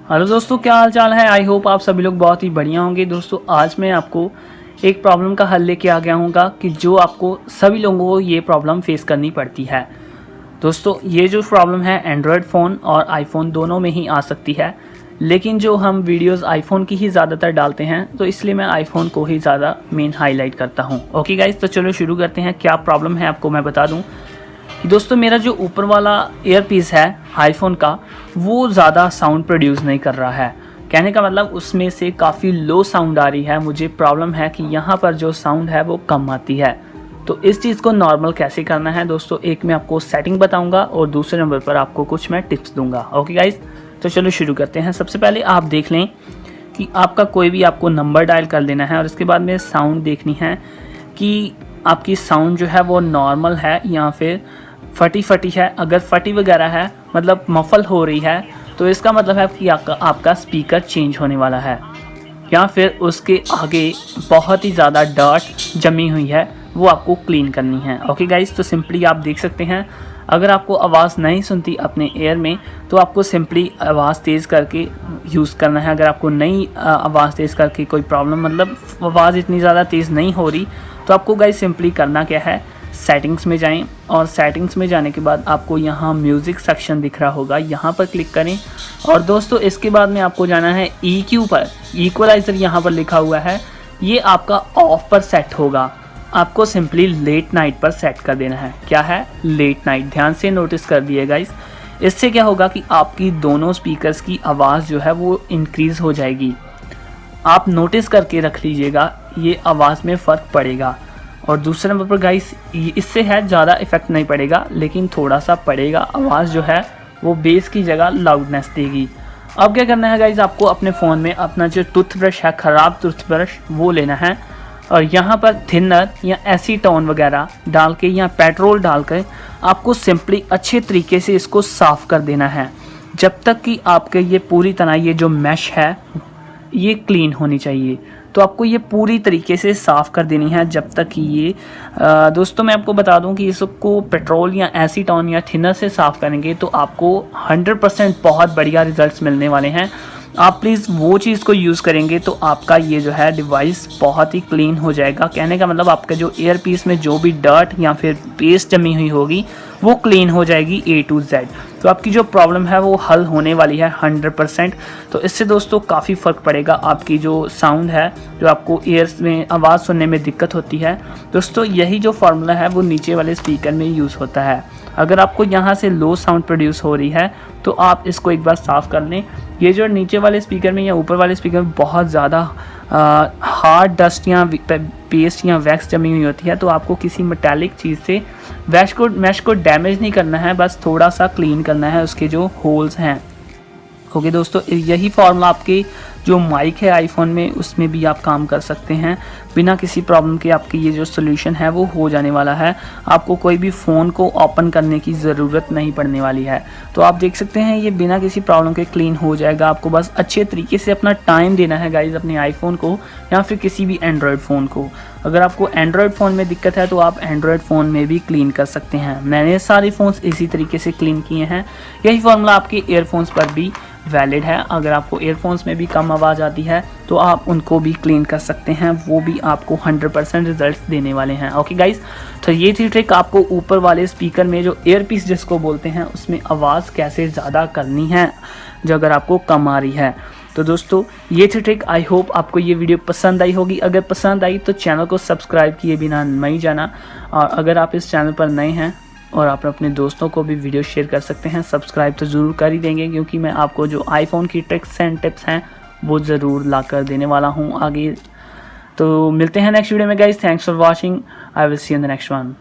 Hello दोस्तों, क्या हाल चाल है। आई होप आप सभी लोग बहुत ही बढ़िया होंगे। दोस्तों आज मैं आपको एक प्रॉब्लम का हल लेके आ गया हूँगा कि जो आपको सभी लोगों को ये प्रॉब्लम फेस करनी पड़ती है। दोस्तों ये जो प्रॉब्लम है एंड्रॉयड फ़ोन और आईफोन दोनों में ही आ सकती है, लेकिन जो हम वीडियोस आईफोन की ही ज़्यादातर डालते हैं तो इसलिए मैं आईफोन को ही ज़्यादा मेन हाईलाइट करता हूँ। ओके गाइस, तो चलो शुरू करते हैं। क्या प्रॉब्लम है आपको मैं बता दूँ कि दोस्तों मेरा जो ऊपर वाला ईयरपीस है आईफोन का वो ज़्यादा साउंड प्रोड्यूस नहीं कर रहा है। कहने का मतलब उसमें से काफ़ी लो साउंड आ रही है। मुझे प्रॉब्लम है कि यहाँ पर जो साउंड है वो कम आती है। तो इस चीज़ को नॉर्मल कैसे करना है दोस्तों, एक मैं आपको सेटिंग बताऊंगा और दूसरे नंबर पर आपको कुछ मैं टिप्स दूंगा। ओके गाइस, तो चलो शुरू करते हैं। सबसे पहले आप देख लें कि आपका कोई भी आपको नंबर डायल कर लेना है और इसके बाद में साउंड देखनी है कि आपकी साउंड जो है वो नॉर्मल है या फिर फटी है। अगर फटी वगैरह है मतलब मफल हो रही है तो इसका मतलब है कि आपका स्पीकर चेंज होने वाला है, या फिर उसके आगे बहुत ही ज़्यादा डर्ट जमी हुई है वो आपको क्लीन करनी है। ओके गाइस, तो सिंपली आप देख सकते हैं अगर आपको आवाज़ नहीं सुनती अपने एयर में तो आपको सिंपली आवाज़ तेज़ करके यूज़ करना है। अगर आपको नहीं आवाज़ तेज़ करके कोई प्रॉब्लम मतलब आवाज़ इतनी ज़्यादा तेज़ नहीं हो रही तो आपको गाइस सिंपली करना क्या है, सेटिंग्स में जाएं और सेटिंग्स में जाने के बाद आपको यहाँ म्यूज़िक सेक्शन दिख रहा होगा, यहाँ पर क्लिक करें। और दोस्तों इसके बाद में आपको जाना है EQ पर, इक्वलाइज़र यहाँ पर लिखा हुआ है, ये आपका ऑफ पर सेट होगा। आपको सिंपली लेट नाइट पर सेट कर देना है। क्या है, लेट नाइट। ध्यान से नोटिस कर दिएगा गाइस। इससे क्या होगा कि आपकी दोनों स्पीकर्स की आवाज़ जो है वो इंक्रीज़ हो जाएगी। आप नोटिस करके रख लीजिएगा, ये आवाज़ में फ़र्क पड़ेगा। और दूसरे नंबर पर गाइस इससे है ज़्यादा इफेक्ट नहीं पड़ेगा लेकिन थोड़ा सा पड़ेगा। आवाज़ जो है वो बेस की जगह लाउडनेस देगी। अब क्या करना है गाइस, आपको अपने फ़ोन में अपना जो टूथब्रश है, ख़राब टूथब्रश, वो लेना है और यहाँ पर थिनर या एसीटोन वगैरह डाल के या पेट्रोल डाल कर आपको सिंपली अच्छे तरीके से इसको साफ़ कर देना है जब तक कि आपके ये पूरी तरह ये जो मैश है ये क्लीन होनी चाहिए। तो आपको ये पूरी तरीके से साफ़ कर देनी है जब तक कि ये दोस्तों मैं आपको बता दूं कि इसको पेट्रोल या एसीटोन या थिनर से साफ़ करेंगे तो आपको 100% बहुत बढ़िया रिजल्ट्स मिलने वाले हैं। आप प्लीज़ वो चीज़ को यूज़ करेंगे तो आपका ये जो है डिवाइस बहुत ही क्लीन हो जाएगा। कहने का मतलब आपका जो एयर पीस में जो भी डर्ट या फिर पेस्ट जमी हुई होगी वो क्लीन हो जाएगी A to Z। तो आपकी जो प्रॉब्लम है वो हल होने वाली है 100%। तो इससे दोस्तों काफ़ी फ़र्क पड़ेगा। आपकी जो साउंड है, जो आपको एयर्स में आवाज़ सुनने में दिक्कत होती है दोस्तों, यही जो फार्मूला है वो नीचे वाले स्पीकर में यूज़ होता है। अगर आपको यहाँ से लो साउंड प्रोड्यूस हो रही है तो आप इसको एक बार साफ़ कर लें। ये जो नीचे वाले स्पीकर में या ऊपर वाले स्पीकर में बहुत ज़्यादा हार्ड डस्ट या पेस्ट या वैक्स जमी हुई होती है तो आपको किसी मेटालिक चीज़ से मैश को डैमेज नहीं करना है, बस थोड़ा सा क्लीन करना है उसके जो होल्स हैं। ओके दोस्तों, यही फॉर्मूला आपके जो माइक है आईफोन में उसमें भी आप काम कर सकते हैं। बिना किसी प्रॉब्लम के आपकी ये जो सोल्यूशन है वो हो जाने वाला है। आपको कोई भी फ़ोन को ओपन करने की ज़रूरत नहीं पड़ने वाली है। तो आप देख सकते हैं ये बिना किसी प्रॉब्लम के क्लीन हो जाएगा। आपको बस अच्छे तरीके से अपना टाइम देना है गाइज अपने आईफोन को या फिर किसी भी एंड्रॉयड फ़ोन को। अगर आपको एंड्रॉयड फ़ोन में दिक्कत है तो आप एंड्रॉयड फ़ोन में भी क्लीन कर सकते हैं। मैंने सारे फ़ोन्स इसी तरीके से क्लीन किए हैं। यही फॉर्मूला आपके ईयरफोन्स पर भी वैलिड है। अगर आपको ईयरफोन्स में भी कम आवाज़ आती है तो आप उनको भी क्लीन कर सकते हैं, वो भी आपको 100% रिजल्ट्स देने वाले हैं। ओके गाइस, तो ये थी ट्रिक आपको ऊपर वाले स्पीकर में जो ईयरपीस जिसको बोलते हैं उसमें आवाज़ कैसे ज़्यादा करनी है जो अगर आपको कम आ रही है। तो दोस्तों ये थी ट्रिक। आई होप आपको ये वीडियो पसंद आई होगी। अगर पसंद आई तो चैनल को सब्सक्राइब किए बिना नहीं जाना, और अगर आप इस चैनल पर नए हैं और आप अपने दोस्तों को भी वीडियो शेयर कर सकते हैं। सब्सक्राइब तो ज़रूर कर ही देंगे क्योंकि मैं आपको जो आईफोन की ट्रिक्स एंड टिप्स हैं वो ज़रूर ला कर देने वाला हूँ आगे। तो मिलते हैं नेक्स्ट वीडियो में guys. Thanks for watching. I will see in the next one.